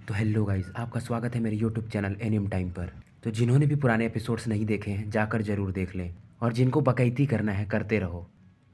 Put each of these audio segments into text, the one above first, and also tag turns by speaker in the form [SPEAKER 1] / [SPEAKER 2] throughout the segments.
[SPEAKER 1] तो hello guys, आपका स्वागत है मेरे यूट्यूब चैनल एनिम टाइम पर। तो जिन्होंने भी पुराने एपिसोड्स नहीं देखे हैं जाकर ज़रूर देख लें, और जिनको बकैती करना है करते रहो।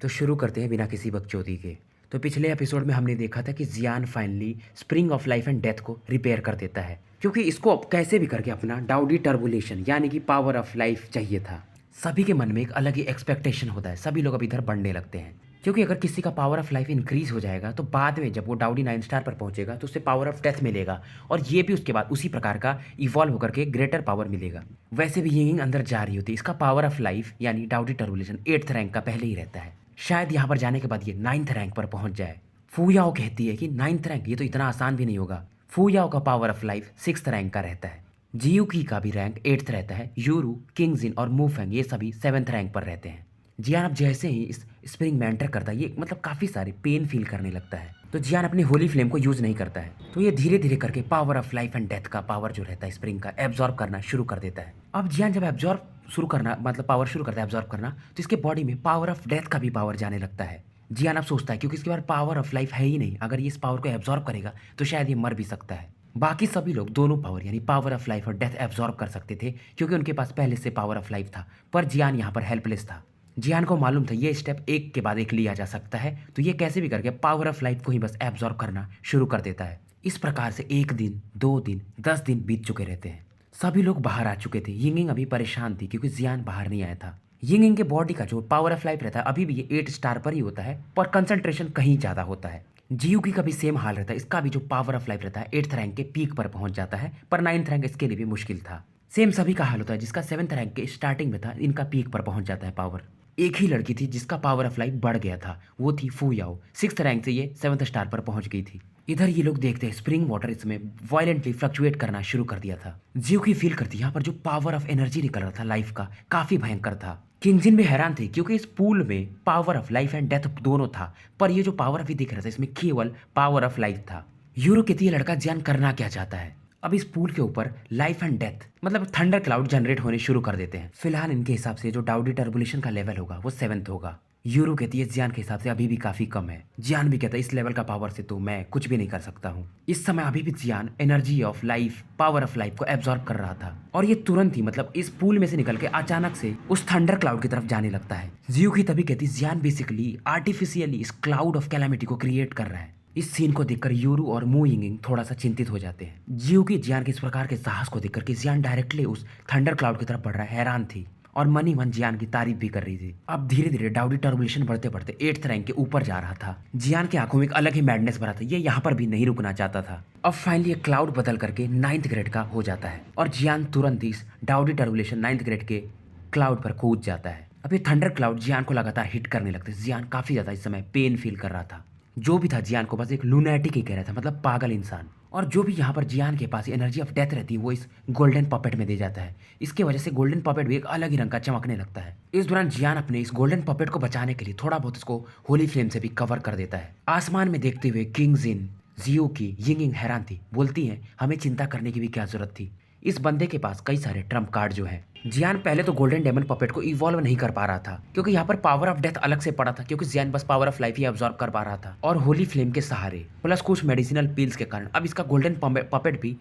[SPEAKER 1] तो शुरू करते हैं बिना किसी बकचोदी के। तो पिछले एपिसोड में हमने देखा था कि Jian finally spring of life and death को रिपेयर कर देता है, क्योंकि इसको अब कैसे भी करके अपना डाउडी टर्बुलेशन यानी कि पावर ऑफ लाइफ चाहिए था। सभी के मन में एक अलग ही एक्सपेक्टेशन होता है, सभी लोग अब इधर बढ़ने लगते हैं, क्योंकि अगर किसी का पावर ऑफ लाइफ इंक्रीज हो जाएगा तो बाद में जब वो डाउडी 9 स्टार पर पहुंचेगा तो उसे पावर ऑफ डेथ मिलेगा, और ये भी उसके बाद उसी प्रकार का इवॉल्व होकर के ग्रेटर पावर मिलेगा। वैसे भी यिंग अंदर जा रही होती, इसका पावर ऑफ लाइफ यानी डाउडी टर्बुलेशन 8th रैंक का पहले ही रहता है। शायद यहाँ पर जाने के बाद ये 9th रैंक पर पहुंच जाए। फूयाओ कहती है कि 9th रैंक ये तो इतना आसान भी नहीं होगा। फूयाओ का power of life 6th rank का रहता है। जियूकी का भी रैंक 8th रहता है। यूरू, किंगजिन और मूफेंग ये सभी 7th रैंक पर रहते हैं। जियान अब जैसे ही इस स्प्रिंग में एंटर करता है, ये मतलब काफ़ी सारे पेन फील करने लगता है। तो जियान अपनी होली फ्लेम को यूज़ नहीं करता है, तो ये धीरे धीरे करके power of life and death का पावर जो रहता है स्प्रिंग का एब्जॉर्ब करना शुरू कर देता है। अब जियान जब एब्जॉर्ब शुरू करना मतलब पावर शुरू करता है एब्जॉर्ब करना, तो इसके बॉडी में पावर ऑफ डेथ का भी पावर जाने लगता है। जियान अब सोचता है क्योंकि इसके पास पावर ऑफ लाइफ है ही नहीं, अगर ये इस पावर को एब्जॉर्ब करेगा तो शायद ये मर भी सकता है। बाकी सभी लोग दोनों पावर यानी पावर ऑफ लाइफ और डेथ एब्जॉर्ब कर सकते थे, क्योंकि उनके पास पहले से पावर ऑफ लाइफ था, पर जियान यहाँ पर हेल्पलेस था। जियान को मालूम था ये स्टेप एक के बाद एक लिया जा सकता है, तो ये कैसे भी करके पावर ऑफ लाइफ को ही बस एब्जॉर्ब करना शुरू कर देता है। इस प्रकार से 1 दिन 2 दिन 10 दिन बीत चुके रहते हैं। सभी लोग बाहर आ चुके थे। यिंगिंग अभी परेशान थी क्योंकि जियान बाहर नहीं आया था। यिंगिंग के बॉडी का जो पावर ऑफ लाइफ रहता है अभी भी ये 8 स्टार पर ही होता है, पर कंसंट्रेशन कहीं ज़्यादा होता है। जियूकी का भी सेम हाल रहता है, इसका भी जो पावर ऑफ लाइफ रहता है 8th रैंक के पीक पर पहुंच जाता है, पर 9th रैंक इसके लिए भी मुश्किल था। सेम सभी का हाल होता है, जिसका 7th रैंक के स्टार्टिंग में था इनका पीक पर पहुंच जाता है पावर। एक ही लड़की थी जिसका पावर ऑफ लाइफ बढ़ गया था, वो थी फूयाओ। 6th रैंक से ये 7th स्टार पर पहुंच गई थी। इधर ये लोग देखते हैं स्प्रिंग वाटर इसमें वायलेंटली फ्लक्चुएट करना शुरू कर दिया था। जियूकी फील करती यहाँ पर जो पावर ऑफ एनर्जी निकल रहा था लाइफ का काफी भयंकर था। किंगजिन भी हैरान थे क्योंकि इस पूल में power of life and death दोनों था, पर ये जो पावर अभी दिख रहा था इसमें केवल पावर ऑफ लाइफ था। यूरो कहती है लड़का जियान करना क्या चाहता है। अब इस पूल के ऊपर लाइफ एंड डेथ मतलब थंडर क्लाउड जनरेट होने शुरू कर देते हैं। फिलहाल इनके हिसाब से जो डाउडी टर्बुलेशन का लेवल होगा वो 7th होगा। यूरो कहती है जियान के हिसाब से अभी भी काफी कम है। जियान भी कहता है इस लेवल का पावर से तो मैं कुछ भी नहीं कर सकता हूँ। इस समय अभी भी Jian energy of life power of life को एब्जॉर्ब कर रहा था, और ये तुरंत ही मतलब इस पूल में से निकल के अचानक से उस थंडर क्लाउड की तरफ जाने लगता है। जियो की तभी कहती जियान बेसिकली आर्टिफिशियली इस क्लाउड ऑफ कैलामिटी को क्रिएट कर रहा है। इस सीन को देखकर यूरू और मू यिंगिंग थोड़ा सा चिंतित हो जाते हैं। जियो की जियान के इस प्रकार के साहस को देखकर कि जियान डायरेक्टली उस थंडर क्लाउड की तरफ बढ़ रहा है हैरान थी, और मन ही मन जियान की तारीफ भी कर रही थी। अब धीरे धीरे डाउडी टर्बुलेशन बढ़ते बढ़ते 8th रैंक के ऊपर जा रहा था। जियान की आंखों में एक अलग ही मैडनेस भरा था, ये यहाँ पर भी नहीं रुकना चाहता था। अब फाइनली ये क्लाउड बदल करके 9th ग्रेड का हो जाता है, और जियान तुरंत इस डाउडी टर्बुलेशन 9th ग्रेड के क्लाउड पर कूद जाता है। अब ये थंडर क्लाउड जियान को लगातार हिट करने लगते। जियान काफी ज्यादा इस समय पेन फील कर रहा था। जो भी था जियान को बस एक लूनैटिक ही कह रहा था, मतलब पागल इंसान। और जो भी यहाँ पर जियान के पास एनर्जी ऑफ डेथ रहती है वो इस गोल्डन पपेट में दे जाता है। इसके वजह से गोल्डन पपेट भी एक अलग ही रंग का चमकने लगता है। इस दौरान जियान अपने इस गोल्डन पपेट को बचाने के लिए थोड़ा बहुत इसको होली फ्लेम से भी कवर कर देता है। आसमान में देखते हुए किंगजिन, जियूकी, यिंगिंग हैरान थी। बोलती हैं हमें चिंता करने की भी क्या जरूरत थी, इस बंदे के पास कई सारे ट्रम्प कार्ड जो हैं। जियान पहले तो गोल्डन डेमन पपेट को इवॉल्व नहीं कर पा रहा था, क्योंकि यहाँ पर पावर ऑफ डेथ अलग से पड़ा था, क्योंकि जियान बस power of life he absorb कर पा रहा था, और होली फ्लेम के सहारे प्लस कुछ मेडिसिनल पिल्स के कारण अब इसका गोल्डन पपेट भी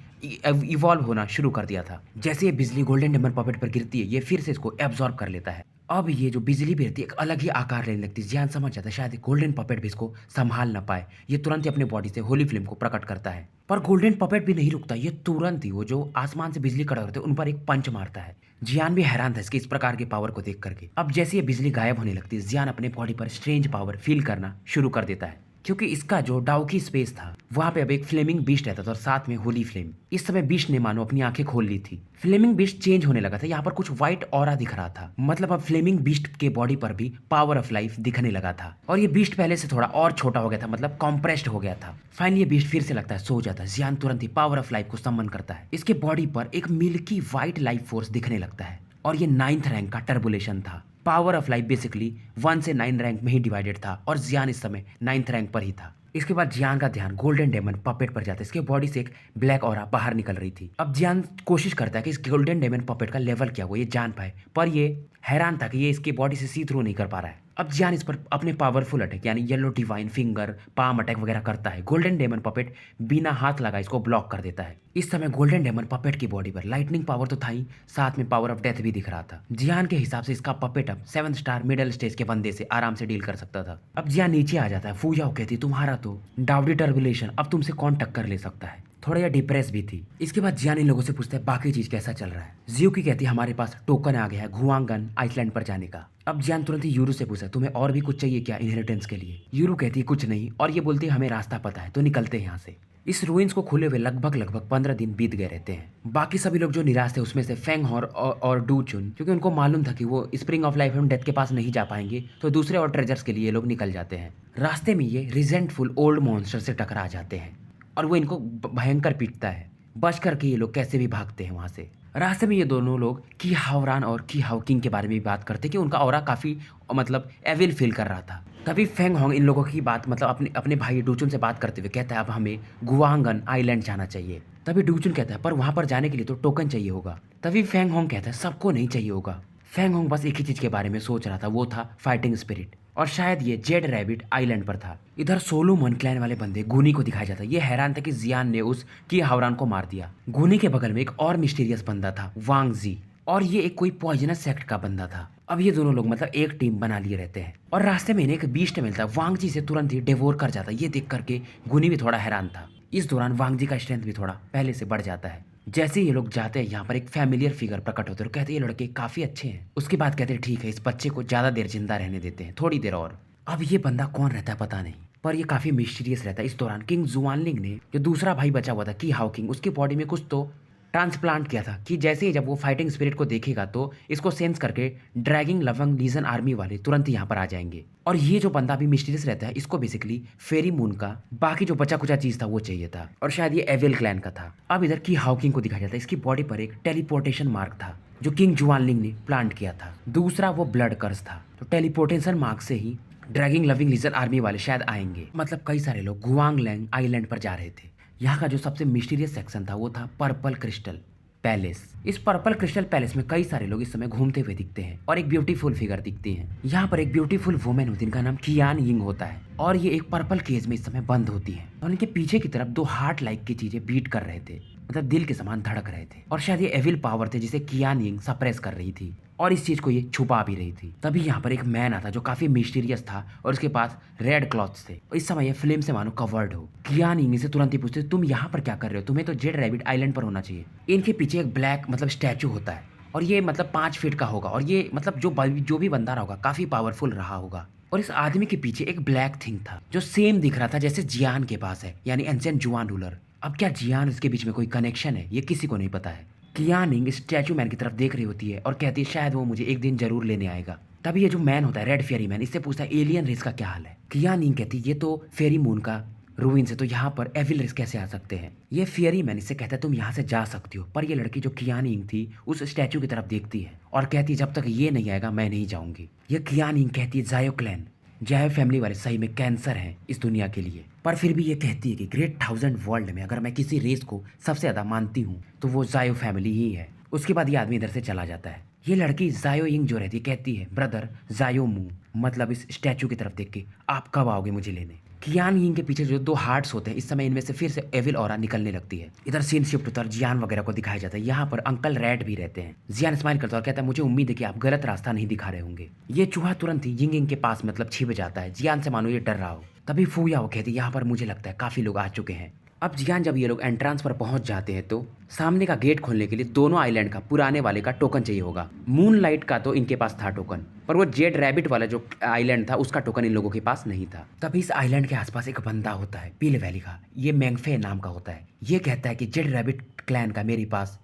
[SPEAKER 1] इवॉल्व होना शुरू कर दिया था। जैसे ये बिजली गोल्डन डेमन पपेट पर गिरती है ये फिर से इसको एब्जॉर्ब कर लेता है। अब ये जो बिजली भी रहती है एक अलग ही आकार लेने लगती है। जियान समझ जाता है शायद गोल्डन पपेट भी इसको संभाल ना पाए, ये तुरंत ही अपने बॉडी से होली फ्लेम को प्रकट करता है। पर गोल्डन पपेट भी नहीं रुकता, ये तुरंत ही वो जो आसमान से बिजली कड़क रहे थे उन पर एक पंच मारता है। जियान भी हैरान था इसके इस प्रकार के पावर को देख करके। अब जैसे ये बिजली गायब होने लगती है जियान अपने बॉडी पर स्ट्रेंज पावर फील करना शुरू कर देता है, क्योंकि इसका जो डाउकी स्पेस था वहां पे अब एक फ्लेमिंग बीस्ट रहता था और साथ में होली फ्लेम। इस समय बीस्ट ने मानो अपनी आंखें खोल ली थी। फ्लेमिंग बीस्ट चेंज होने लगा था, यहाँ पर कुछ व्हाइट ऑरा दिख रहा था, मतलब अब फ्लेमिंग बीस्ट के बॉडी पर भी पावर ऑफ लाइफ दिखने लगा था, और ये बीस्ट पहले से थोड़ा और छोटा हो गया था, मतलब कॉम्प्रेस्ड हो गया था। फाइनली ये बीस्ट फिर से लगता है सो जाता है। जियान तुरंत ही पावर ऑफ लाइफ को समन करता है। इसके बॉडी पर एक मिल्की व्हाइट लाइफ फोर्स दिखने लगता है, और ये 9th रैंक का टर्बुलेशन था। पावर ऑफ लाइफ बेसिकली 1 से 9 रैंक में ही डिवाइडेड था, और जियान इस समय 9th रैंक पर ही था। इसके बाद जियान का ध्यान गोल्डन डेमन पपेट पर जाता है। इसके बॉडी से एक ब्लैक ऑरा बाहर निकल रही थी। अब जियान कोशिश करता है कि इस गोल्डन डेमन पपेट का लेवल क्या हो ये जान पाए, पर ये हैरान था कि ये इसकी बॉडी से सी थ्रू नहीं कर पा रहा है। अब जियान इस पर अपने पावरफुल अटैक यानी yellow divine finger palm attack वगैरह करता है। गोल्डन डेमन पपेट बिना हाथ लगाए इसको ब्लॉक कर देता है। इस समय गोल्डन डेमन पपेट की बॉडी पर लाइटनिंग पावर तो था ही, साथ में पावर ऑफ डेथ भी दिख रहा था। जियान के हिसाब से इसका पपेट अब 7 स्टार मिडिल स्टेज के बंदे से आराम से डील कर सकता था। अब जियान नीचे आ जाता है। फूयाओ कहती तुम्हारा तो डाउडी टर्बुलेशन, अब तुमसे कौन टक्कर ले सकता है। थोड़ा यह डिप्रेस भी थी। इसके बाद जियान इन लोगों से पूछता है बाकी चीज कैसा चल रहा है। जियो की कहती है हमारे पास टोकन आ गया है गुआंगन आइसलैंड पर जाने का। अब जियान तुरंत ही यूरू से पूछा तुम्हें और भी कुछ चाहिए क्या इनहेरिटेंस के लिए। यूरू कहती है कुछ नहीं, और ये बोलती है हमें रास्ता पता है तो निकलते हैं यहाँ से। इस रूइंस को खुले हुए लगभग 15 दिन बीत गए रहते हैं। बाकी सभी लोग जो निराश थे उसमें से फेंग हॉर और डू चुन, क्योंकि उनको मालूम था कि वो spring of life and death के पास नहीं जा पाएंगे, तो दूसरे और ट्रेजर्स के लिए ये लोग निकल जाते हैं। रास्ते में ये रिजेंटफुल ओल्ड मॉन्स्टर से टकरा जाते हैं और वो इनको भयंकर पीटता है। बच करके ये लोग कैसे भी भागते हैं वहां से। रास्ते में ये दोनों लोग की हावरान और की हाउकिंग के बारे में भी बात करते कि उनका ऑरा काफी मतलब एविल फील कर रहा था। तभी फेंग होंग इन लोगों की बात मतलब अपने अपने भाई डूचुन से बात करते हुए कहता है अब हमें गुआंगन आइलैंड जाना चाहिए। तभी डूचुन कहता है पर वहां पर जाने के लिए तो टोकन चाहिए होगा। तभी फेंग होंग कहता है सबको नहीं चाहिए होगा। फेंग होंग बस एक ही चीज के बारे में सोच रहा था, वो था फाइटिंग स्पिरिट, और शायद ये जेड रैबिट आइलैंड पर था। इधर सोलोमन क्लैन वाले बंदे गुनी को दिखाया जाता है। ये हैरान था कि जियान ने उस की हावरान को मार दिया। गुनी के बगल में एक और मिस्टीरियस बंदा था वांग जी, और ये एक कोई पॉइजनस सेक्ट का बंदा था। अब ये दोनों लोग मतलब एक टीम बना लिए रहते हैं और रास्ते में इन्हें एक बीस्ट मिलता है। वांग जी से तुरंत ही डिवोर कर जाता है। ये देख करके गुनी भी थोड़ा हैरान था। इस दौरान वांग जी का स्ट्रेंथ भी थोड़ा पहले से बढ़ जाता है। जैसे ये लोग जाते हैं यहाँ पर एक फैमिलियर फिगर प्रकट होते हैं और कहते हैं ये लड़के काफी अच्छे हैं। उसके बाद कहते हैं ठीक है इस बच्चे को ज्यादा देर जिंदा रहने देते हैं, थोड़ी देर और। अब ये बंदा कौन रहता है पता नहीं, पर ये काफी मिस्टीरियस रहता है। इस दौरान किंग जुआनलिंग ने जो दूसरा भाई बचा हुआ था की हाउ किंग, उसकी बॉडी में कुछ तो ट्रांसप्लांट किया था कि जैसे ही जब वो फाइटिंग स्पिरिट को देखेगा तो इसको सेंस करके ड्रैगिंग लवंग लीजन आर्मी वाले तुरंत ही यहाँ पर आ जाएंगे। और ये जो बंदा भी मिस्टीरियस रहता है इसको बेसिकली फेरी मून का बाकी जो बचा कुचा चीज था वो चाहिए था, और शायद ये एविल क्लैन का था। अब इधर की हाउकिंग को दिखाया जाता है। इसकी बॉडी पर एक टेलीपोर्टेशन मार्क था जो किंग जुआनलिंग ने प्लांट किया था। दूसरा वो ब्लड कर्स था, तो टेलीपोर्टेशन मार्क से ही ड्रैगिंग लविंग लीजन आर्मी वाले शायद आएंगे। मतलब कई सारे लोग गुआंगलैंग आइलैंड पर जा रहे थे। यहाँ का जो सबसे मिस्टीरियस सेक्शन था वो था पर्पल क्रिस्टल पैलेस। इस पर्पल क्रिस्टल पैलेस में कई सारे लोग इस समय घूमते हुए दिखते हैं और एक ब्यूटीफुल फिगर दिखती है। यहाँ पर एक ब्यूटीफुल वुमेन होती है जिनका नाम कियान यिंग होता है, और ये एक पर्पल केज में इस समय बंद होती है और इनके पीछे की तरफ दो हार्ट लाइक की चीजें बीट कर रहे थे, मतलब दिल के समान धड़क रहे थे, और शायद ये एविल पावर थे जिसे कियान यिंग सप्रेस कर रही थी और इस चीज को ये छुपा भी रही थी। तभी यहाँ पर एक मैन आता जो काफी मिस्टीरियस था और उसके पास रेड क्लॉथ्स थे। इस समय ये फिल्म से मानो कवर्ड हो। कियान यिंग से तुरंत ही पूछते तुम यहाँ पर क्या कर रहे हो, तुम्हें तो जेड रैबिट आइलैंड पर होना चाहिए। इनके पीछे एक ब्लैक मतलब स्टैचू होता है और ये मतलब 5 फीट का होगा, और ये मतलब जो भी बंदा रहा होगा काफी पावरफुल रहा होगा। और इस आदमी के पीछे एक ब्लैक थिंग था जो सेम दिख रहा था जैसे जियान के पास है, यानी एंशिएंट जुआन रूलर। अब क्या जियान इसके बीच में कोई कनेक्शन है ये किसी को नहीं पता है। कियान यिंग स्टैचू मैन की तरफ देख रही होती है और कहती है शायद वो मुझे एक दिन जरूर लेने आएगा। तभी ये जो मैन होता है रेड फेरी मैन इससे पूछता है एलियन रेस का क्या हाल है। कियान यिंग कहती है ये तो फेरी मून का रूइन से, तो यहाँ पर एविल रेस कैसे आ सकते हैं। ये फेरी मैन इससे कहता है तुम यहाँ से जा सकती हो, पर ये लड़की जो कियान यिंग थी उस स्टैचू की तरफ देखती है और कहती है जब तक ये नहीं आएगा मैं नहीं जाऊंगी। ये कियान यिंग कहती है जायो क्लैन जायो फैमिली वाले सही में कैंसर हैं इस दुनिया के लिए, पर फिर भी ये कहती है कि ग्रेट 1000 वर्ल्ड में अगर मैं किसी रेस को सबसे ज्यादा मानती हूँ तो वो जायो फैमिली ही है। उसके बाद ये आदमी इधर से चला जाता है। ये लड़की जायो यिंग जो रहती है कहती है ब्रदर जायो मू, मतलब इस स्टैचू की तरफ देख के आप कब आओगे मुझे लेने। कियान यिंग के पीछे जो 2 हार्ट्स होते हैं इस समय इनमें से फिर से एविल ऑरा निकलने लगती है। इधर सीन शिफ्ट होता है और जियान वगैरह को दिखाया जाता है। यहाँ पर अंकल रैड भी रहते हैं। जियान स्माइल करता है और कहता है मुझे उम्मीद है कि आप गलत रास्ता नहीं दिखा रहे होंगे। ये चूहा तुरंत ही यिंग यिंग के पास मतलब छिप जाता है, जियान से मानो ये डर रहा हो। तभी फूया वो कहती है यहाँ पर मुझे लगता है काफी लोग आ चुके हैं। अब जियान जब ये लोग एंट्रेंस पर पहुंच जाते हैं तो सामने का गेट खोलने के लिए दोनों आइलैंड का पुराने वाले का टोकन चाहिए होगा। मून लाइट का तो इनके पास था टोकन, पर वो जेड रैबिट वाला जो आइलैंड था उसका टोकन इन लोगों के पास नहीं था। तभी इस आइलैंड के आसपास एक बंदा होता है पीले वैली का, ये मैंगफे नाम का होता है। ये कहता है कि जेड रैबिट क्लैन का मेरे पास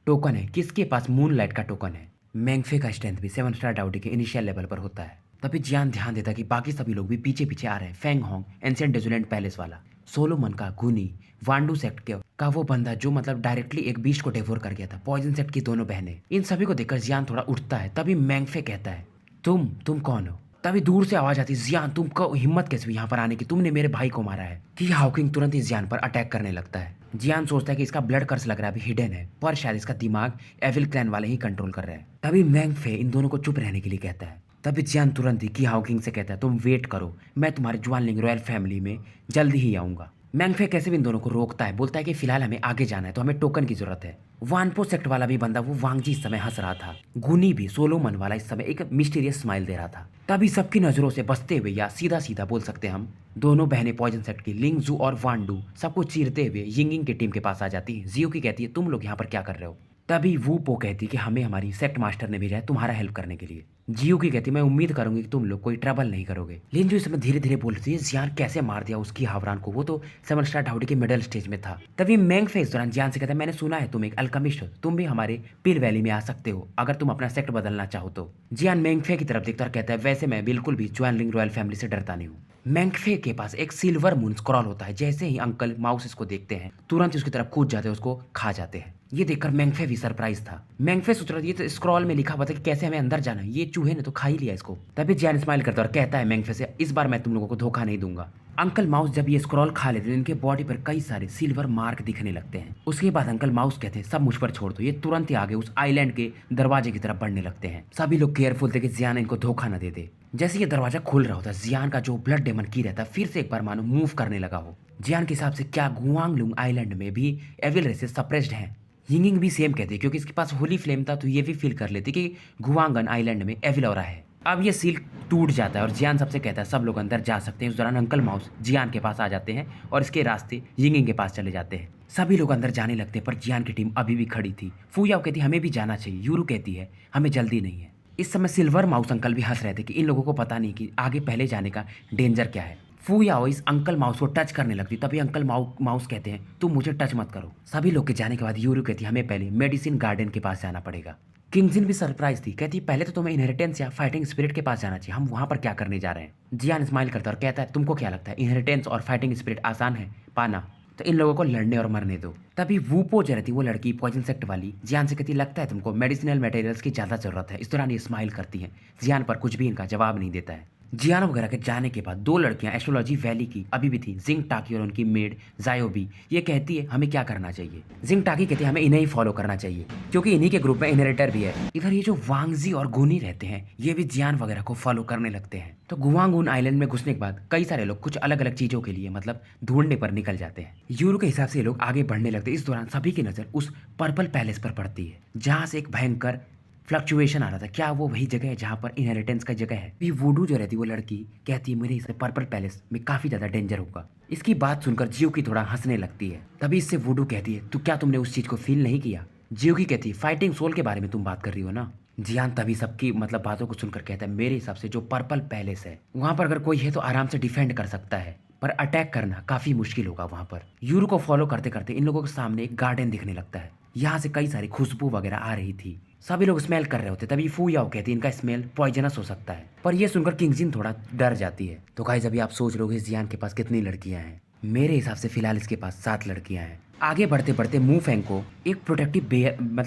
[SPEAKER 1] टोकन है। किसके पास? मून लाइट का टोकन है। मैंगफे का स्ट्रेंथ भी 7 स्टार डाउटी के इनिशियल लेवल पर होता है। तभी जियान ध्यान देता है कि बाकी सभी लोग भी पीछे पीछे आ रहे हैं। फेंग होंग एंशिएंट डेजुलेंट पैलेस वाला, सोलोमन का गुनी, वांडू सेक्ट का वो बंदा जो मतलब डायरेक्टली एक बीस्ट को डेवोर कर गया था, पॉइजन सेक्ट की दोनों बहनें। इन सभी को देखकर जियान थोड़ा उठता है। तभी मैंगफे कहता है तुम कौन हो। तभी दूर से आवाज आती है जियान तुमको हिम्मत कैसे हुई यहाँ पर आने की, तुमने मेरे भाई को मारा है। कि हाउकिंग तुरंत ही जियान पर अटैक करने लगता है। जियान सोचता है कि इसका ब्लड कर्स लग रहा है अभी हिडन है, पर शायद इसका दिमाग एविल क्लैन वाले ही कंट्रोल कर रहे हैं। तभी मैंगफे इन दोनों को चुप रहने के लिए कहता है। तभी जियान तुरंत ही की हाओकिंग से कहता है तुम वेट करो, मैं तुम्हारे ज्वानलिंग रॉयल फैमिली में जल्दी ही आऊंगा। मैंगफे कैसे भी इन दोनों को रोकता है, बोलता है कि फिलहाल हमें आगे जाना है तो हमें टोकन की जरूरत है। वानपो सेक्ट वाला भी बंदा वो वांगजी इस समय हंस रहा था। गुनी भी सोलोमन वाला इस समय एक मिस्टीरियस स्माइल दे रहा था। तभी सबकी नजरों से बचते हुए या सीधा सीधा बोल सकते हैं हम, दोनों बहनें पॉइजन सेक्ट की लिंगजू और वांडू सबको चीरते हुए यिंगिंग की टीम के पास आ जाती है। जियो की कहती है तुम लोग यहाँ पर क्या कर रहे हो। तभी वू पो कहती कि हमें हमारी सेक्ट मास्टर ने भेजा है तुम्हारा हेल्प करने के लिए। जियो की कहती मैं उम्मीद करूंगी कि तुम लोग कोई ट्रबल नहीं करोगे। लिंजू इस समय धीरे धीरे बोलती है जियान कैसे मार दिया उसकी हावरान को, वो तो 7 स्टार ढाउडी के मिडल स्टेज में था। तभी मैंगफे इस दौरान जियान से कहता है मैंने सुना है तुम एक अल्केमिस्ट हो, तुम भी हमारे पिल वैली में आ सकते हो अगर तुम अपना सेक्ट बदलना चाहो तो। जियान मैंगफे की तरफ देखता और कहता है वैसे मैं बिल्कुल भी ज्वानलिंग रॉयल फैमिली से डरता नहीं हूँ। मैंगफे के पास एक सिल्वर मून स्क्रॉल होता है, जैसे ही अंकल माउस इसको देखते हैं तुरंत ही उसकी तरफ कूद जाते हैं, उसको खा जाते हैं। ये देखकर मैंगफे भी सरप्राइज था। मैंगफे सोच रहा था ये तो स्क्रॉल में लिखा हुआ था कि कैसे हमें अंदर जाना है, ये चूहे ने तो खा ही लिया इसको। तभी जियान स्माइल करता है और कहता है मैंगफे से इस बार मैं तुम लोगों को धोखा नहीं दूंगा। अंकल माउस जब ये स्क्रॉल खा लेते हैं इनके बॉडी पर कई सारे सिल्वर मार्क दिखने लगते हैं। उसके बाद अंकल माउस कहते हैं सब मुझ पर छोड़ दो। ये तुरंत ही आगे उस आइलैंड के दरवाजे की तरफ बढ़ने लगते हैं। सभी लोग केयरफुल थे कि जियान इनको धोखा न दे दे। जैसे ये दरवाजा खुल रहा होता है जियान का जो ब्लड डेमन की रहता है फिर से एक बार मानो मूव करने लगा हो। जियान के हिसाब से क्या गुआंगलुंग आइलैंड में भी एविल रेसेस सप्रेस्ड हैं। यिंगिंग भी सेम कहते क्योंकि इसके पास होली फ्लेम था तो ये भी फील कर लेती कि गुआंगन आइलैंड में एविल और है। अब ये सील टूट जाता है और जियान सबसे कहता है सब लोग अंदर जा सकते हैं। उस दौरान अंकल माउस जियान के पास आ जाते हैं और इसके रास्ते यिंगिंग के पास चले जाते हैं। सभी लोग अंदर जाने लगते हैं पर जियान की टीम अभी भी खड़ी थी। फूयाओ कहती हमें भी जाना चाहिए, यूरू कहती है हमें जल्दी नहीं है। इस समय सिल्वर माउस अंकल भी हंस रहे थे कि इन लोगों को पता नहीं कि आगे पहले जाने का डेंजर क्या है। फूयाओ इस अंकल माउस को टच करने लगती तभी अंकल माउस कहते हैं तुम मुझे टच मत करो। सभी लोग के जाने के बाद यूरू कहती हमें पहले मेडिसिन गार्डन के पास जाना पड़ेगा। किंगजिन भी सरप्राइज थी, कहती पहले तो तुम्हें इनहेरिटेंस या फाइटिंग स्पिरिट के पास जाना चाहिए, हम वहां पर क्या करने जा रहे हैं। जियान स्माइल करता और कहता है तुमको क्या लगता है इनहेरिटेंस और फाइटिंग स्पिरिट आसान है पाना, तो इन लोगों को लड़ने और मरने दो। तभी वूपो जो रहती वो लड़की पॉइजन सेक्ट वाली जियान से कहती लगता है तुमको मेडिसिनल मटेरियल्स की ज्यादा जरूरत है। इस दौरान ये स्माइल करती है, जियान पर कुछ भी इनका जवाब नहीं देता है। जियान वगैरह के जाने के बाद दो लड़कियां एस्ट्रोलॉजी वैली की अभी भी थी, जिंग टाकी और उनकी मेड जायोबी। ये कहती है हमें क्या करना चाहिए। जिंग टाकी कहती है हमें इन्हें ही फॉलो करना चाहिए क्योंकि इन्हीं के ग्रुप में इनहेरिटर भी है। इधर ये जो वांगजी और गुनी रहते हैं ये भी जियान वगैरह को फॉलो करने लगते हैं। तो गुआंगुन आइलैंड में घुसने के बाद कई सारे लोग कुछ अलग अलग चीजों के लिए मतलब ढूंढने पर निकल जाते हैं। यूरो के हिसाब से ये लोग आगे बढ़ने लगते हैं। इस दौरान सभी की नजर उस पर्पल पैलेस पर पड़ती है जहां से एक भयंकर फ्लक्चुएशन आ रहा था। क्या वो वही जगह है जहाँ पर इनहेरिटेंस का जगह है। भी वुडू जो रहती है वो लड़की कहती है मेरे हिसाब से पर्पल पैलेस में काफी ज्यादा डेंजर होगा। इसकी बात सुनकर जियो की थोड़ा हंसने लगती है। तभी इससे वुडू कहती है तो क्या तुमने उस चीज को फील नहीं किया। जियो की कहती है फाइटिंग सोल के बारे में तुम बात कर रही हो ना। जियान तभी सबकी मतलब बातों को सुनकर कहता है मेरे हिसाब से जो पर्पल पैलेस है वहां पर अगर कोई है तो आराम से डिफेंड कर सकता है पर अटैक करना काफी मुश्किल होगा वहां पर। यूरो को फॉलो करते करते इन लोगों के सामने एक गार्डन दिखने लगता है। यहाँ से कई सारी खुशबू वगैरह आ रही थी, सभी लोग स्मेल कर रहे होते। तभी फूयाओ कहती है इनका स्मेल पॉइजनस हो सकता है, पर यह सुनकर किंगजिन थोड़ा डर जाती है। तो गाइस अभी आप सोच रहे हो जियान के पास कितनी लड़कियां हैं। मेरे हिसाब से फिलहाल इसके पास 7 लड़कियां हैं। आगे बढ़ते बढ़ते मू फेंग को एक प्रोटेक्टिव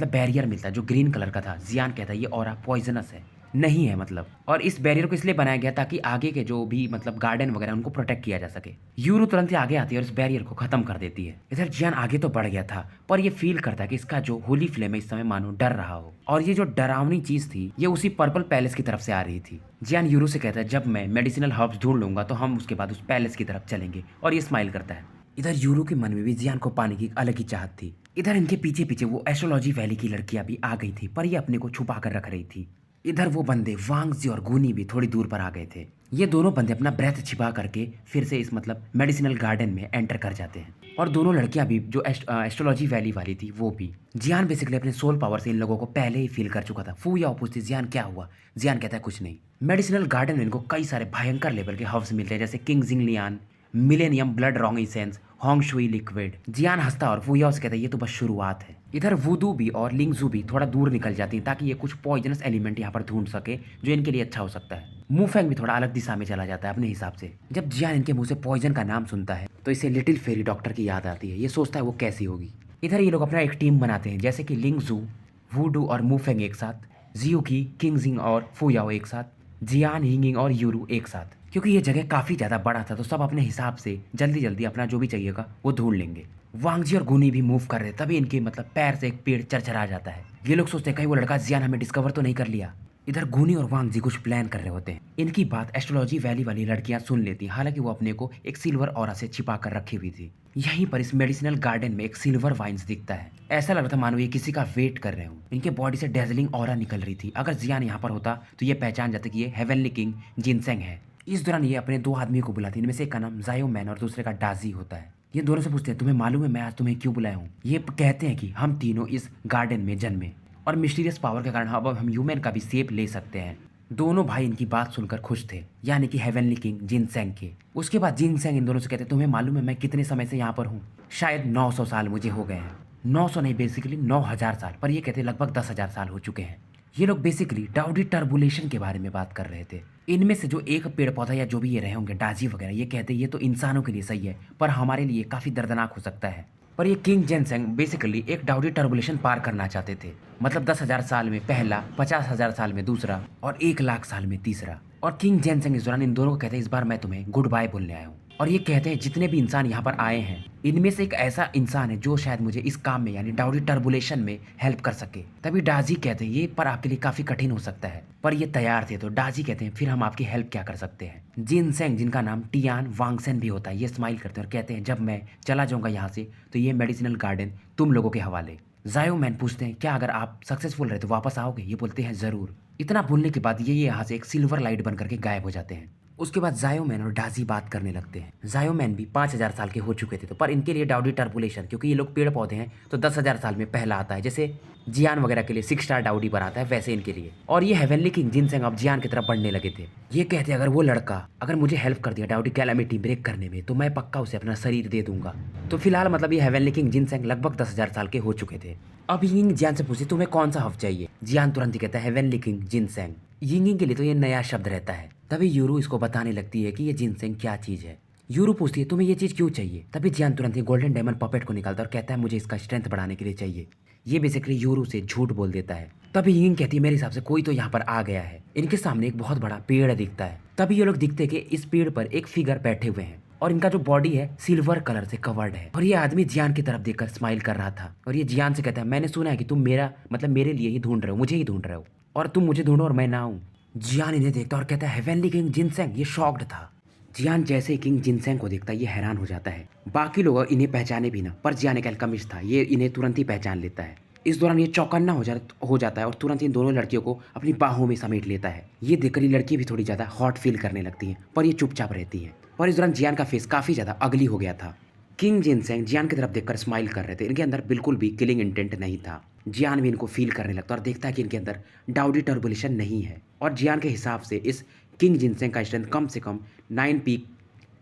[SPEAKER 1] बैरियर मिलता है जो ग्रीन कलर का था। जियान कहता है ये ऑरा पॉइजनस है नहीं है मतलब, और इस बैरियर को इसलिए बनाया गया ताकि आगे के जो भी मतलब गार्डन वगैरह उनको प्रोटेक्ट किया जा सके। यूरो तुरंत ही आगे आती है और इस बैरियर को खत्म कर देती है। इधर जियान आगे तो बढ़ गया था पर ये फील करता है कि इसका जो होली फ्लेम है इस समय मानो डर रहा हो, और ये जो डरावनी चीज थी ये उसी पर्पल पैलेस की तरफ से आ रही थी। जियान यूरो से कहता है जब मैं मेडिसिनल हर्ब्स ढूंढ लूंगा तो हम उसके बाद उस पैलेस की तरफ चलेंगे, और ये स्माइल करता है। इधर यूरो के मन में भी जियान को पाने की अलग ही चाहत थी। इधर इनके पीछे पीछे वो एस्ट्रोलॉजी वैली की लड़कियां भी आ गई थी पर ये अपने को छुपा कर रख रही थी। इधर वो बंदे वांगजी और गुनी भी थोड़ी दूर पर आ गए थे। ये दोनों बंदे अपना ब्रेथ छिपा करके फिर से इस मतलब मेडिसिनल गार्डन में एंटर कर जाते हैं, और दोनों लड़कियां भी जो एस्ट्रोलॉजी वैली वाली थी वो भी। जियान बेसिकली अपने सोल पावर से इन लोगों को पहले ही फील कर चुका था। फूयाओ पूछती जियान क्या हुआ। जियान कहता है कुछ नहीं। मेडिसिनल गार्डन में इनको कई सारे भयंकर लेवल के हर्ब्स मिलते हैं जैसे किंग जिंगलियान, मिलेनियम ब्लड रॉन्ग essence, Hong Shui liquid. Jian हंसता और फूयाओ से कहता है ये तो बस शुरुआत है। इधर वुडू भी और लिंगजू भी थोड़ा दूर निकल जाती हैं ताकि ये कुछ पॉइजनस एलिमेंट यहाँ पर ढूंढ सके जो इनके लिए अच्छा हो सकता है। मूफेंग भी थोड़ा अलग दिशा में चला जाता है अपने हिसाब से। जब जियान इनके मुंह से पॉइजन का नाम सुनता है तो इसे लिटिल फेरी डॉक्टर की याद आती है। ये सोचता है वो कैसी होगी। इधर ये लोग अपना एक टीम बनाते हैं जैसे कि लिंगजू, वुडू और मूफेंग एक साथ, जियुकी, किंगजिंग और फूयाओ एक साथ, जियान, हिंगिंग और यूरू एक साथ। क्योंकि ये जगह काफी ज्यादा बड़ा था तो सब अपने हिसाब से जल्दी जल्दी अपना जो भी चाहिएगा वो ढूंढ लेंगे। वांगजी और गुनी भी मूव कर रहे तभी इनके मतलब पैर से एक पेड़ चरचरा जाता है। ये लोग सोचते हैं कहीं वो लड़का जियान हमें डिस्कवर तो नहीं कर लिया। इधर गुनी और वांग जी कुछ प्लान कर रहे होते हैं। इनकी बात एस्ट्रोलॉजी वैली वाली लड़कियां सुन लेती, हालांकि वो अपने को एक सिल्वर ऑरा से छिपा कर रखी हुई थी। यहीं पर इस मेडिसिनल गार्डन में एक सिल्वर वाइन्स दिखता है। ऐसा लग रहा था मानो ये किसी का वेट कर रहे हो। इनके बॉडी से डेजलिंग ऑरा निकल रही थी। अगर जियान यहाँ पर होता तो ये पहचान जाते कि ये हेवनली किंग जिनसेंग है। इस दौरान ये अपने दो आदमी को बुलाती है। इनमें से एक का नाम जायो मैन और दूसरे का डाजी होता है। ये दोनों से पूछते हैं तुम्हें मालूम है मैं आज तुम्हें क्यों बुलाया हूँ। ये कहते हैं कि हम तीनों इस गार्डन में जन्मे और मिस्टीरियस पावर के कारण अब हम ह्यूमन का भी शेप ले सकते हैं। दोनों भाई इनकी बात सुनकर खुश थे, यानी कि हेवनली किंग जिनसेंग के। उसके बाद जिनसेंग इन दोनों से कहते तुम्हें मालूम है मैं कितने समय से यहाँ पर हूँ। शायद 900 साल मुझे हो गए हैं। 900 नहीं, बेसिकली 9000 साल, पर ये कहते लगभग 10,000 साल हो चुके हैं। ये लोग बेसिकली डाउडी टर्बुलेशन के बारे में बात कर रहे थे। इनमें से जो एक पेड़ पौधा या जो भी ये रहे होंगे डाजी वगैरह, ये कहते ये तो इंसानों के लिए सही है पर हमारे लिए काफी दर्दनाक हो सकता है। पर ये किंग जिनसेंग बेसिकली एक डाउडी टर्बुलेशन पार करना चाहते थे। मतलब 10,000 साल में पहला, 50,000 साल में दूसरा और 1,00,000 साल में तीसरा। और किंग जिनसेंग इस दौरान इन दोनों को कहते हैं इस बार मैं तुम्हें गुड बाय बोलने आया हूँ। और ये कहते हैं जितने भी इंसान यहाँ पर आए हैं इनमें से एक ऐसा इंसान है जो शायद मुझे इस काम में यानी डाउडी टर्बुलेशन में हेल्प कर सके। तभी डाजी कहते हैं ये पर आपके लिए काफी कठिन हो सकता है, पर ये तैयार थे। तो डाजी कहते हैं फिर हम आपकी हेल्प क्या कर सकते हैं। जिनसेंग जिनका नाम टियान वांगसेन भी होता है, ये स्माइल करते हैं और कहते हैं जब मैं चला जाऊंगा यहाँ से तो ये मेडिसिनल गार्डन तुम लोगों के हवाले। जायो मैन पूछते हैं क्या अगर आप सक्सेसफुल रहे तो वापस आओगे। ये बोलते हैं जरूर। इतना बोलने के बाद ये यहाँ से एक सिल्वर लाइट बन करके गायब हो जाते हैं। उसके बाद जायो मैन और डाजी बात करने लगते हैं। जायो मैन भी 5,000 साल के हो चुके थे, तो पर इनके लिए डाउडी टर्बुलेशन, क्योंकि ये लोग पेड़ पौधे हैं तो 10,000 साल में पहला आता है। जैसे जियान वगैरह के लिए 6 स्टार डाउडी पर आता है वैसे इनके लिए। और ये हेवनली किंग जिनसेंग अब जियान की तरफ बढ़ने लगे थे। ये कहते अगर वो लड़का अगर मुझे हेल्प कर दिया डाउडी कैलामिटी ब्रेक करने में तो मैं पक्का उसे अपना शरीर दे दूंगा। तो फिलहाल मतलब ये हेवनली किंग जिनसेंग लगभग 10,000 साल के हो चुके थे। अब यिंग जियान से पूछे तुम्हें कौन सा हफ चाहिए। जियान तुरंत ही कहता है हेवनली किंग जिनसेंग। यिंग के लिए तो ये नया शब्द रहता है। तभी यूरू इसको बताने लगती है कि ये जिनसेंग क्या चीज है। यूरू पूछती है तुम्हें ये चीज क्यों चाहिए। तभी जियान तुरंत ही गोल्डन डायमंड पपेट को निकालता है और कहता है मुझे इसका स्ट्रेंथ बढ़ाने के लिए चाहिए। ये बेसिकली यूरू से झूठ बोल देता है। तभी यिंग कहती है मेरे हिसाब से कोई तो यहाँ पर आ गया है। इनके सामने एक बहुत बड़ा पेड़ दिखता है। तभी ये लोग दिखते हैं कि इस पेड़ पर एक फिगर बैठे हुए हैं और इनका जो बॉडी है सिल्वर कलर से कवर्ड है। और ये आदमी जियान की तरफ देखकर स्माइल कर रहा था और ये जियान से कहता है मैंने सुना है कि तुम मेरा मतलब मेरे लिए ही ढूंढ रहे हो, मुझे ही ढूंढ रहे हो और तुम मुझे ढूंढो और मैं ना आऊं। जियान इन्हें देखता और कहता है हेवनली किंग जिनसेंग। ये शॉक्ड था। जियान जैसे ही किंग जिनसेंग को देखता है ये हैरान हो जाता है। बाकी लोग इन्हें पहचाने भी ना, पर जियान एक अल्केमिस्ट था, ये इन्हें तुरंत ही पहचान लेता है। इस दौरान ये चौकन्ना हो जाता है और तुरंत इन दोनों लड़कियों को अपनी बाहों में समेट लेता है। ये देखकर ये लड़की भी थोड़ी ज्यादा हॉट फील करने लगती हैं, पर ये चुपचाप रहती हैं। पर इस दौरान जियान का फेस काफी ज्यादा अगली हो गया था। किंग जिनसेंग जियान की तरफ देखकर स्माइल कर रहे थे। इनके अंदर बिल्कुल भी किलिंग इंटेंट नहीं था। जियान भी इनको फील करने लगता और देखता है कि इनके अंदर डाउडी टर्बुलेशन नहीं है। और जियान के हिसाब से इस किंग जिनसेंग का स्ट्रेंथ कम से कम 9 पीक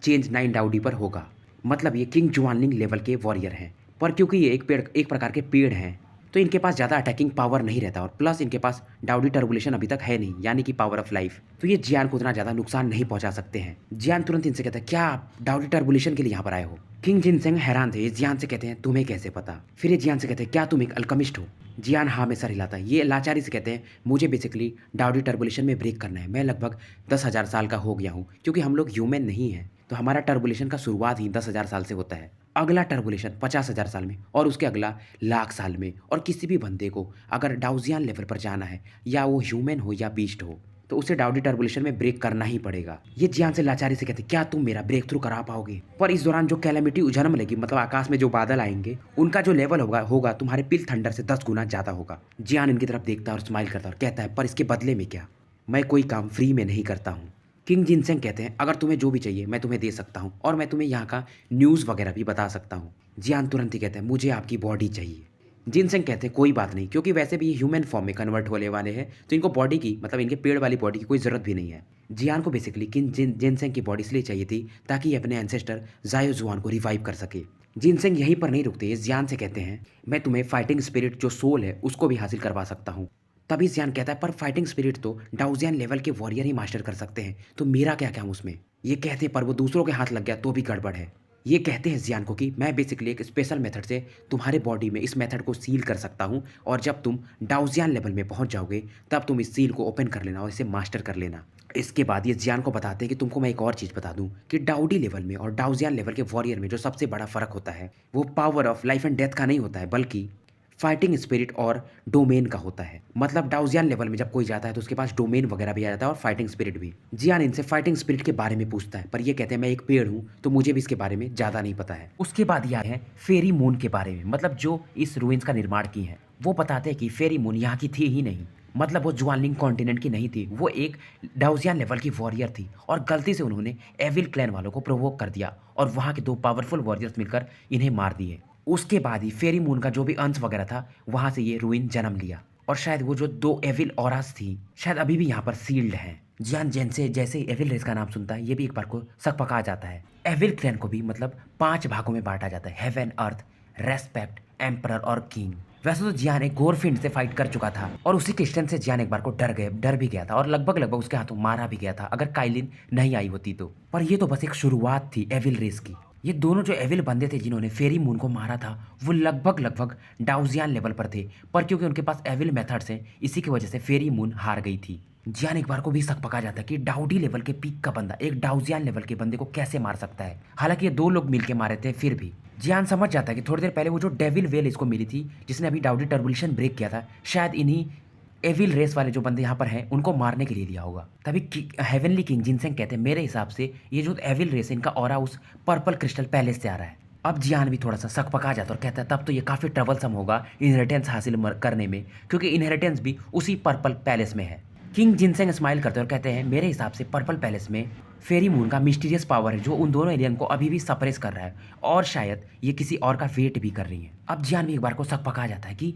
[SPEAKER 1] चेंज 9 डाउडी पर होगा। मतलब ये किंग जुआनलिंग लेवल के वॉरियर हैं। पर क्योंकि ये एक प्रकार के पेड़ हैं तो इनके पास ज़्यादा अटैकिंग पावर नहीं रहता और प्लस इनके पास डाउडी टर्बुलेशन अभी तक है नहीं, यानी कि पावर ऑफ लाइफ। तो ये जियान को उतना ज़्यादा नुकसान नहीं पहुंचा सकते हैं। जियान तुरंत इनसे कहता है क्या आप डाउडी टर्बुलेशन के लिए यहाँ पर आए हो। किंग जिनसेंग हैरान थे। जियान से कहते हैं तुम्हें कैसे पता। फिर ये जियान से कहते हैं क्या तुम एक अल्केमिस्ट हो। जियान हाँ में सर हिलाता है। ये लाचारी से कहते हैं मुझे बेसिकली डाउडी टर्बुलेशन में ब्रेक करना है। मैं लगभग 10,000 साल का हो गया हूँ, क्योंकि हम लोग ह्यूमन नहीं हैं तो हमारा टर्बुलेशन का शुरुआत ही 10,000 साल से होता है। अगला टर्बुलेशन 50,000 साल में और उसके अगला 1,00,000 साल में। और किसी भी बंदे को अगर डाउजियन लेवल पर जाना है, या वो ह्यूमन हो या बीस्ट हो, तो उसे डाउडी टर्बुलेशन में ब्रेक करना ही पड़ेगा। ये जियान से लाचारी से कहते क्या तुम मेरा ब्रेक थ्रू करा पाओगे। पर इस दौरान जो कैलामिटी जन्म लेगी, मतलब आकाश में जो बादल आएंगे, उनका जो लेवल होगा तुम्हारे पिल थंडर से 10 गुना ज्यादा होगा। जियान इनकी तरफ देखता है और स्माइल करता है और कहता है पर इसके बदले में क्या, मैं कोई काम फ्री में नहीं करता हूँ। किंग जिनसेंग कहते हैं अगर तुम्हें जो भी चाहिए मैं तुम्हें दे सकता हूँ और मैं तुम्हें यहाँ का न्यूज़ वगैरह भी बता सकता हूँ। जियान तुरंत ही कहते हैं मुझे आपकी बॉडी चाहिए। जिनसेंग कहते हैं कोई बात नहीं, क्योंकि वैसे भी ये ह्यूमन फॉर्म में कन्वर्ट होने वाले हैं तो इनको बॉडी की मतलब इनके पेड़ वाली बॉडी की कोई ज़रूरत भी नहीं है। जियान को बेसिकली किंग जिनसेंग की बॉडी इसलिए चाहिए थी ताकि ये अपने एंसेस्टर जायो जुआन को रिवाइव कर सके। जिनसेंग यहीं पर नहीं रुकते, ये जियान से कहते हैं मैं तुम्हें फाइटिंग स्पिरिट जो सोल है उसको भी हासिल करवा सकता हूँ। तभी जियान कहता है पर फाइटिंग स्पिरिट तो डाउजियन लेवल के वॉरियर ही मास्टर कर सकते हैं, तो मेरा क्या काम उसमें। ये कहते पर वो दूसरों के हाथ लग गया तो भी गड़बड़ है। ये कहते हैं जियान को कि मैं बेसिकली एक स्पेशल मेथड से तुम्हारे बॉडी में इस मेथड को सील कर सकता हूँ और जब तुम डाउजियन लेवल में पहुंच जाओगे तब तुम इस सील को ओपन कर लेना और इसे मास्टर कर लेना। इसके बाद ये जियान को बताते हैं कि तुमको मैं एक और चीज़ बता दूं कि डाउडी लेवल में और डाउजियन लेवल के वॉरियर में जो सबसे बड़ा फर्क होता है वो power of life and death का नहीं होता है, बल्कि फाइटिंग स्पिरिट और डोमेन का होता है। मतलब डाउजियन लेवल में जब कोई जाता है तो उसके पास डोमेन वगैरह भी आ जाता है और फाइटिंग स्पिरिट भी। जियान इनसे फाइटिंग स्पिरिट के बारे में पूछता है, पर ये कहते हैं मैं एक पेड़ हूँ तो मुझे भी इसके बारे में ज़्यादा नहीं पता है। उसके बाद ये है फेरी मून के बारे में, मतलब जो इस रूइंस का निर्माण की है। वो बताते हैं कि फेरी मून यहाँ की थी ही नहीं, मतलब वो जुआनलिंग कॉन्टिनेंट की नहीं थी, वो एक डाउजियन लेवल की वॉरियर थी और गलती से उन्होंने एविल क्लैन वालों को प्रोवोक कर दिया और वहाँ के 2 पावरफुल वॉरियर्स मिलकर इन्हें मार दिए। उसके बाद ही फेरी मून का जो भी अंश वगैरह था वहाँ से ये रूइन जन्म लिया और शायद वो जो 2 एविल ऑरास थी शायद अभी भी यहाँ पर सील्ड हैं। जियान जैसे जैसे एविल रेस का नाम सुनता है ये भी एक बार को सक पका जाता है। एविल क्लैन को भी मतलब 5 भागों में बांटा जाता है, हेवन, अर्थ, रेस्पेक्ट, एम्परर और किंग। वैसे तो जियान एक गोरफिंड से फाइट कर चुका था और उसी क्रिस्टन से जियान एक बार को डर भी गया था और लगभग उसके हाथों मारा भी गया था अगर काइलिन नहीं आई होती तो। पर ये तो बस एक शुरुआत थी एविल रेस की। ये दोनों जो एविल बंदे थे जिन्होंने फेरी मून को मारा था वो लगभग डाउजियन लेवल पर थे, पर क्योंकि उनके पास एविल मेथड्स हैं इसी की वजह से फेरी मून हार गई थी। जियान एक बार को भी शक पका जाता है कि डाउडी लेवल के पीक का बंदा एक डाउजियन लेवल के बंदे को कैसे मार सकता है। हालांकि ये 2 लोग मिलके मारे थे फिर भी जियान समझ जाता है कि थोड़ी देर पहले वो जो डेविल वेल इसको मिली थी जिसने अभी डाउडी टर्बुलेशन ब्रेक किया था शायद इन्हीं एविल रेस वाले जो बंदे यहाँ पर हैं उनको मारने के लिए लिया होगा। तभी हेवनली किंग जिनसेंग कहते हैं मेरे हिसाब से ये जो एविल रेस है इनका ऑरा उस पर्पल क्रिस्टल पैलेस से आ रहा है। अब जियान भी थोड़ा सा शक पका जाता है और कहता है तब तो ये काफ़ी ट्रबलसम होगा इनहेरिटेंस हासिल करने में, क्योंकि इनहेरिटेंस भी उसी पर्पल पैलेस में है। किंग जिनसेंग स्माइल करते हैं और कहते हैं मेरे हिसाब से पर्पल पैलेस में फेरी मून का मिस्टीरियस पावर है जो उन दोनों एलियन को अभी भी सप्रेस कर रहा है और शायद ये किसी और का वेट भी कर रही है। अब जियान भी एक बार को शक पका जाता है कि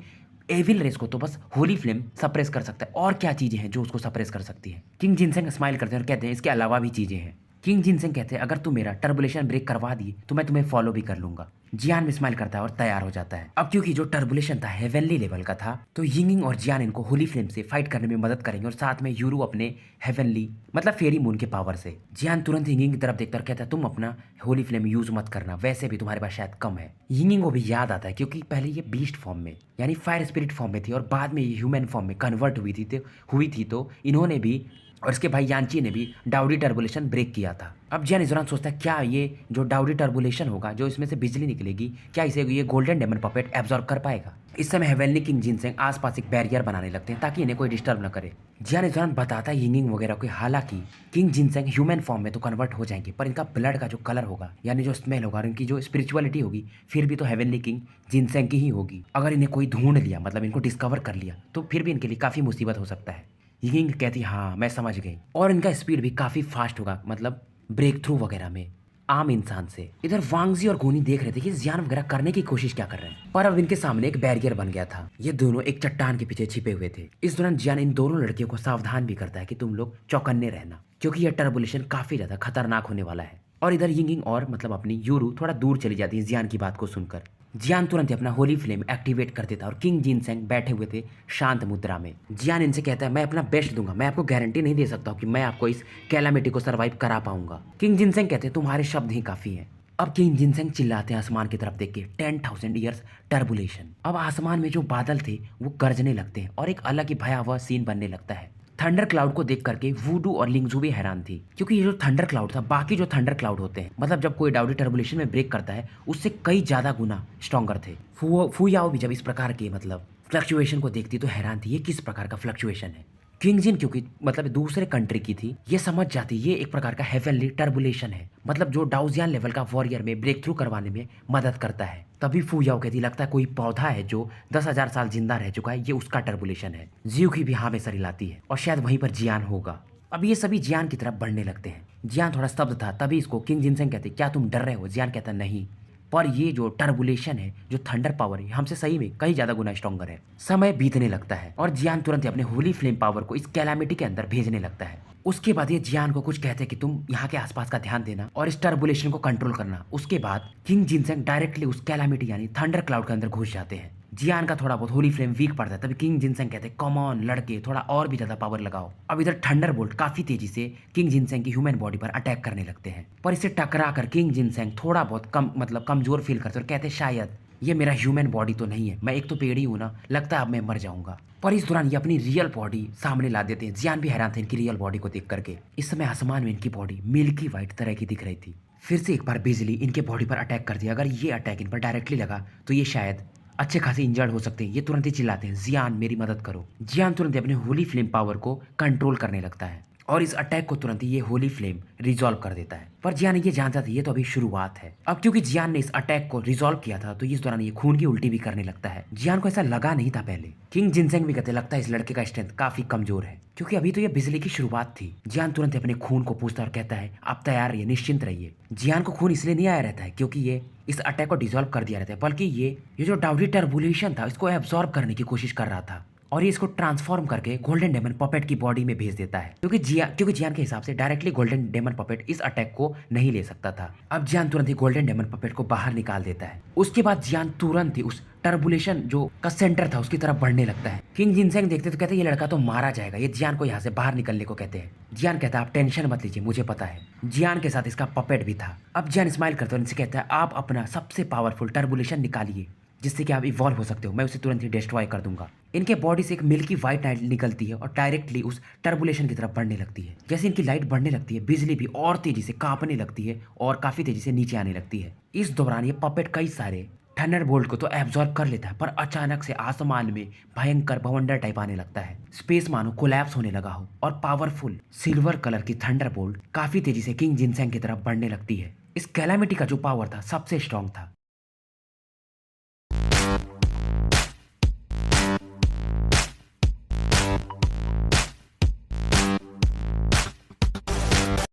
[SPEAKER 1] एविल रेस को तो बस होली फ्लेम सप्रेस कर सकता है और क्या चीजें हैं जो उसको सप्रेस कर सकती है। किंग जिनसेंग स्माइल करते हैं और कहते हैं इसके अलावा भी चीजें हैं। किंग जिनसेंग कहते हैं अगर तुम मेरा टर्बुलेशन ब्रेक करवा दी तो मैं तुम्हें फॉलो भी कर लूंगा। जियान भी स्माइल करता है और तैयार हो जाता है। अब क्योंकि जो टर्बुलेशन था हेवनली लेवल का था तो यिंगिंग और जियान इनको होली फ्लेम से फाइट करने में मदद करेंगे और साथ में यूरू अपने हेवनली मतलब फेरी मून के पावर से। जियान तुरंत यिंगिंग की तरफ देखता और कहता है तुम अपना होली फ्लेम यूज मत करना, वैसे भी तुम्हारे पास शायद कम है। यिंगिंग को भी याद आता है क्योंकि पहले ये बीस्ट फॉर्म में यानी फायर स्पिरिट फॉर्म में थी और बाद में ये ह्यूमन फॉर्म में कन्वर्ट हुई थी तो इन्होंने भी और इसके भाई यांची ने भी डाउडी टर्बुलेशन ब्रेक किया था। अब जियान इस दौरान सोचता है क्या ये जो डाउडी टर्बुलेशन होगा जो इसमें से बिजली निकलेगी क्या इसे ये गोल्डन डेमन पपेट एब्जॉर्ब कर पाएगा। इस समय हेवनली किंग जिनसेंग आसपास एक बैरियर बनाने लगते हैं ताकि इन्हें कोई डिस्टर्ब न करे। जियान इस दौरान बताता है यिंगिंग वगैरह को हालांकि किंग जिनसेंग ह्यूमन फॉर्म में तो कन्वर्ट हो जाएंगे पर इनका ब्लड का जो कलर होगा यानी जो स्मेल होगा और इनकी जो स्पिरिचुअलिटी होगी फिर भी तो हेवनली किंग जिनसेंग की ही होगी। अगर इन्हें कोई ढूंढ लिया मतलब इनको डिस्कवर कर लिया तो फिर भी इनके लिए काफ़ी मुसीबत हो सकता है। यिंगिंग कहती हाँ मैं समझ गई और इनका स्पीड भी काफ़ी फास्ट होगा मतलब ब्रेक थ्रू वगैरह में आम इंसान से। इधर वांगजी और गोनी देख रहे थे कि जियान वगैरह करने की कोशिश क्या कर रहे हैं, पर अब इनके सामने एक बैरियर बन गया था। ये दोनों एक चट्टान के पीछे छिपे हुए थे। इस दौरान जियान इन दोनों लड़कियों को सावधान भी करता है कि तुम लोग चौकन्ने रहना क्योंकि यह टर्बुलेशन काफी ज्यादा खतरनाक होने वाला है। और इधर यिंगिंग और मतलब अपनी यूरू थोड़ा दूर चली जाती है जियान की बात को सुनकर। जियान तुरंत ही अपना होली फ्लेम एक्टिवेट कर देता और किंग जिनसेंग बैठे हुए थे शांत मुद्रा में। जियान इनसे कहता है मैं अपना बेस्ट दूंगा, मैं आपको गारंटी नहीं दे सकता कि मैं आपको इस कैलामिटी को सर्वाइव करा पाऊंगा। किंग जिनसेंग कहते हैं तुम्हारे शब्द ही काफी हैं। अब किंग जिनसेंग चिल्लाते हैं आसमान की तरफ देख के 10,000 ईयर्स टर्बुलेशन। अब आसमान में जो बादल थे वो गरजने लगते हैं और एक अलग ही भयावह सीन बनने लगता है। थंडर क्लाउड को देख करके वुडू और लिंगजू भी हैरान थी क्योंकि ये जो थंडर क्लाउड था बाकी जो थंडर क्लाउड होते हैं मतलब जब कोई डाउडी टर्बुलेशन में ब्रेक करता है उससे कई ज्यादा गुना स्ट्रॉन्गर थे। फुयाओ भी जब इस प्रकार के मतलब फ्लक्चुएशन को देखती तो हैरान थी ये किस प्रकार का फ्लक्चुएशन है। किंग जिन क्योंकि मतलब दूसरे कंट्री की थी ये समझ जाती ये एक प्रकार का हेवनली टर्बुलेशन है मतलब जो डाउजियन लेवल का वॉरियर में ब्रेक थ्रू करवाने में मदद करता है। तभी फुयाओ कहती लगता है कोई पौधा है जो 10,000 साल जिंदा रह चुका है ये उसका टर्बुलेशन है। जियो की भी हाँ में सर हिलाती है और शायद वहीं पर जियान होगा। अब ये सभी जियान की तरफ बढ़ने लगते हैं। जियान थोड़ा स्तब्ध था तभी इसको किंग जिनसेंग कहते क्या तुम डर रहे हो। जियान कहता नहीं पर ये जो टर्बुलेशन है जो थंडर पावर है हमसे सही में कई ज्यादा गुना स्ट्रॉन्गर है। समय बीतने लगता है और जियान तुरंत ही अपने होली फ्लेम पावर को इस कैलामिटी के अंदर भेजने लगता है। उसके बाद ये जियान को कुछ कहते हैं कि तुम यहाँ के आसपास का ध्यान देना और इस टर्बुलेशन को कंट्रोल करना। उसके बाद किंग जिनसेंग डायरेक्टली उस कैलामिटी यानी थंडर क्लाउड के अंदर घुस जाते हैं। जियान का थोड़ा बहुत होली फ्लेम वीक पड़ता है तभी किंग जिनसेंग कहते हैं कम ऑन लड़के थोड़ा और भी ज्यादा पावर लगाओ। अब इधर थंडर बोल्ट काफी तेजी से किंग जिनसेंग की ह्यूमन बॉडी पर अटैक करने लगते हैं पर इसे टकरा कर किंग जिनसेंग थोड़ा बहुत कम मतलब कमजोर फील करते और कहते हैं शायद ये मेरा ह्यूमन बॉडी तो नहीं है, मैं एक तो पेड़ ही हूँ ना, लगता है अब मैं मर जाऊंगा। पर इस दौरान ये अपनी रियल बॉडी सामने ला देते हैं। जियान भी हैरान थे इनकी रियल बॉडी को देख करके। इस समय आसमान में इनकी बॉडी मिल्की व्हाइट तरह की दिख रही थी। फिर से एक बार बिजली इनके बॉडी पर अटैक कर दिया। अगर ये अटैक इन पर डायरेक्टली लगा तो ये शायद अच्छे खासे इंजर्ड हो सकते हैं। ये तुरंत ही चिल्लाते हैं, जियान मेरी मदद करो। जियान तुरंत ही अपने होली फ्लेम पावर को कंट्रोल करने लगता है और इस अटैक को तुरंत ही ये होली फ्लेम रिजॉल्व कर देता है। पर जियान ये जानता था ये तो अभी शुरुआत है। अब क्योंकि जियान ने इस अटैक को रिजॉल्व किया था तो इस दौरान ये खून की उल्टी भी करने लगता है। जियान को ऐसा लगा नहीं था पहले। किंग जिनसेंग भी कहते लगता है इस लड़के का स्ट्रेंथ काफी कमजोर है, क्योंकि अभी तो ये बिजली की शुरुआत थी। जियान तुरंत अपने खून को पूछता और कहता है आप तैयार रहिए, निश्चिंत रहिए। जियान को खून इसलिए नहीं आया रहता है क्योंकि ये इस अटैक को डिसॉल्व कर दिया रहता है, बल्कि ये जो डाउडी टर्बुलेशन था इसको एब्जॉर्ब करने की कोशिश कर रहा था और ये इसको ट्रांसफॉर्म करके गोल्डन डेमन पपेट की बॉडी में भेज देता है। क्योंकि जियान के हिसाब से डायरेक्टली गोल्डन डेमन पपेट इस अटैक को नहीं ले सकता था। अब जियान तुरंत ही गोल्डन डेमन पपेट को बाहर निकाल देता है। उसके बाद जियान तुरंत ही उस टर्बुलेशन जो का सेंटर था उसकी तरफ बढ़ने लगता है। किंग जिनसेंग देखते तो कहते हैं ये लड़का तो मारा जाएगा, ये जियान को यहाँ से बाहर निकलने को कहते हैं। जियान कहता है आप टेंशन मत लीजिए, मुझे पता है। जियान के साथ इसका पपेट भी था। अब जियान स्माइल करते हुए इनसे कहता है आप अपना सबसे पावरफुल टर्बुलेशन निकालिए जिससे कि आप इवॉल्व हो सकते हो, मैं उसे तुरंत ही डिस्ट्रॉय कर दूंगा। इनके बॉडी से एक मिल्की व्हाइट लाइट निकलती है और डायरेक्टली उस टर्बुलेशन की तरफ बढ़ने लगती है। जैसे इनकी लाइट बढ़ने लगती है बिजली भी और तेजी से कांपने लगती है और काफी तेजी से नीचे आने लगती है। इस दौरान ये पपेट कई सारे थंडरबोल्ट को तो एब्जॉर्ब कर लेता है, पर अचानक से आसमान में भयंकर बवंडर टाइप आने लगता है। स्पेस मानो कोलैप्स होने लगा हो और पावरफुल सिल्वर कलर की थंडरबोल्ट काफी तेजी से किंग जिनसेंग की तरफ बढ़ने लगती है। इस कैलामिटी का जो पावर था सबसे स्ट्रांग था।